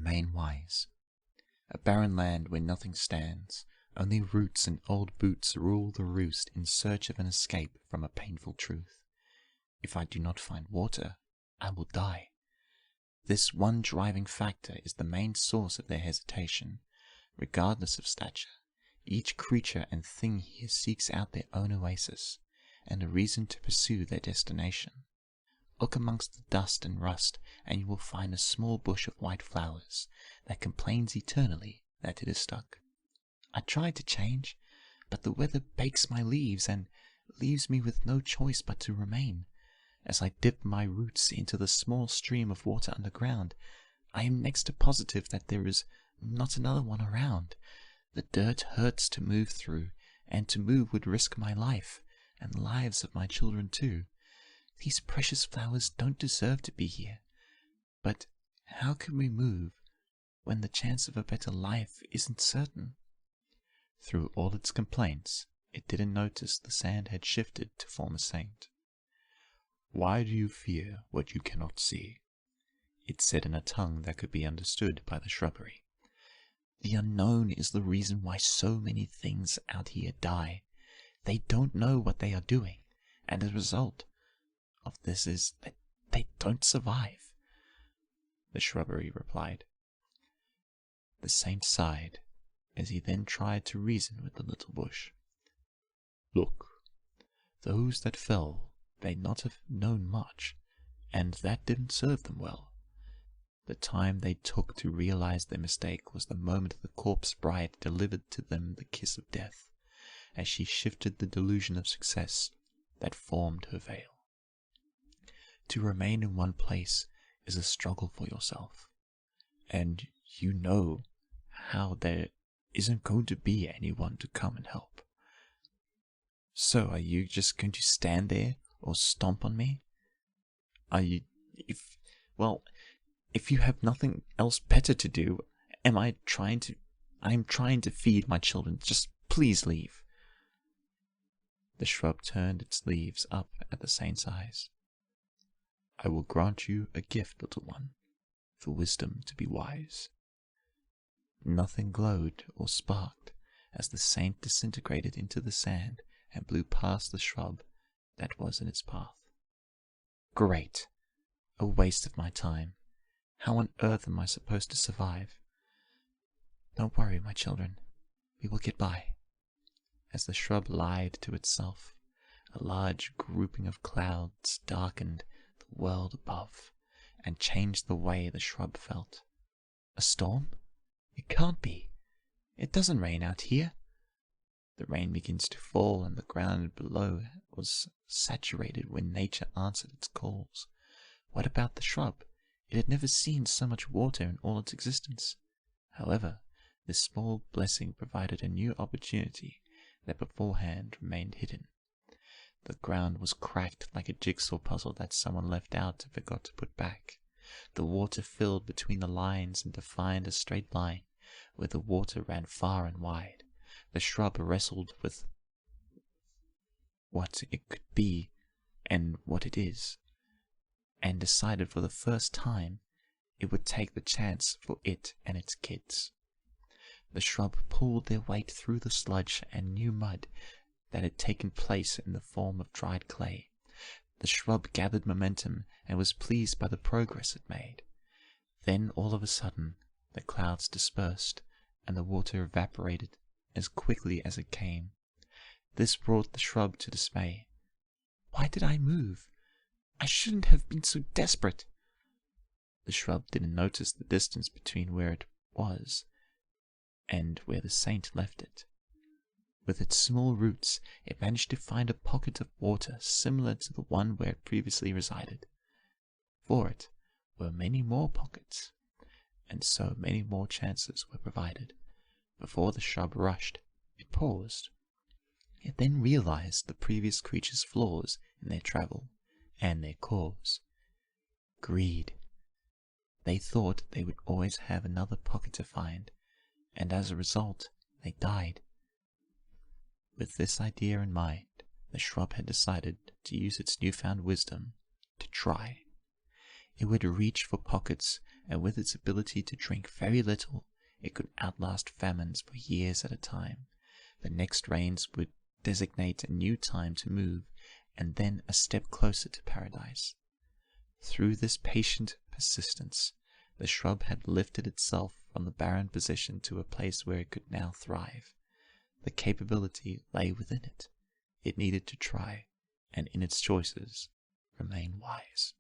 remain wise. A barren land where nothing stands, only roots and old boots rule the roost in search of an escape from a painful truth. If I do not find water, I will die. This one driving factor is the main source of their hesitation. Regardless of stature, each creature and thing here seeks out their own oasis, and a reason to pursue their destination. Look amongst the dust and rust, and you will find a small bush of white flowers that complains eternally that it is stuck. I tried to change, but the weather bakes my leaves and leaves me with no choice but to remain. As I dip my roots into the small stream of water underground, I am next to positive that there is not another one around. The dirt hurts to move through, and to move would risk my life, and the lives of my children too. These precious flowers don't deserve to be here. But how can we move when the chance of a better life isn't certain? Through all its complaints, it didn't notice the sand had shifted to form a saint. "Why do you fear what you cannot see?" it said in a tongue that could be understood by the shrubbery. The unknown is the reason why so many things out here die. They don't know what they are doing, and the result of this is that they don't survive. The shrubbery replied. The saint sighed, as he then tried to reason with the little bush. "Look, those that fell may not have known much, and that didn't serve them well. The time they took to realize their mistake was the moment the corpse bride delivered to them the kiss of death, as she shifted the delusion of success that formed her veil. To remain in one place is a struggle for yourself, and you know how there isn't going to be anyone to come and help. So are you just going to stand there or stomp on me? If you have nothing else better to do, I'm trying to feed my children. Just please leave." The shrub turned its leaves up at the saint's eyes. "I will grant you a gift, little one, for wisdom to be wise." Nothing glowed or sparked as the saint disintegrated into the sand and blew past the shrub that was in its path. Great! A waste of my time. How on earth am I supposed to survive? Don't worry, my children. We will get by. As the shrub lied to itself, a large grouping of clouds darkened the world above and changed the way the shrub felt. A storm? It can't be. It doesn't rain out here. The rain begins to fall, and the ground below was saturated when nature answered its calls. What about the shrub? It had never seen so much water in all its existence. However, this small blessing provided a new opportunity that beforehand remained hidden. The ground was cracked like a jigsaw puzzle that someone left out and forgot to put back. The water filled between the lines and defined a straight line where the water ran far and wide. The shrub wrestled with what it could be and what it is, and decided for the first time it would take the chance for it and its kids. The shrub pulled their weight through the sludge and new mud that had taken place in the form of dried clay. The shrub gathered momentum and was pleased by the progress it made. Then, all of a sudden, the clouds dispersed and the water evaporated as quickly as it came. This brought the shrub to dismay. Why did I move? I shouldn't have been so desperate. The shrub didn't notice the distance between where it was and where the saint left it. With its small roots, it managed to find a pocket of water similar to the one where it previously resided. For it were many more pockets, and so many more chances were provided. Before the shrub rushed, it paused. It then realized the previous creature's flaws in their travel and their cause. Greed. They thought they would always have another pocket to find, and as a result, they died. With this idea in mind, the shrub had decided to use its newfound wisdom to try. It would reach for pockets and with its ability to drink very little, it could outlast famines for years at a time. The next rains would designate a new time to move, and then a step closer to paradise. Through this patient persistence, the shrub had lifted itself from the barren position to a place where it could now thrive. The capability lay within it. It needed to try, and in its choices, remain wise.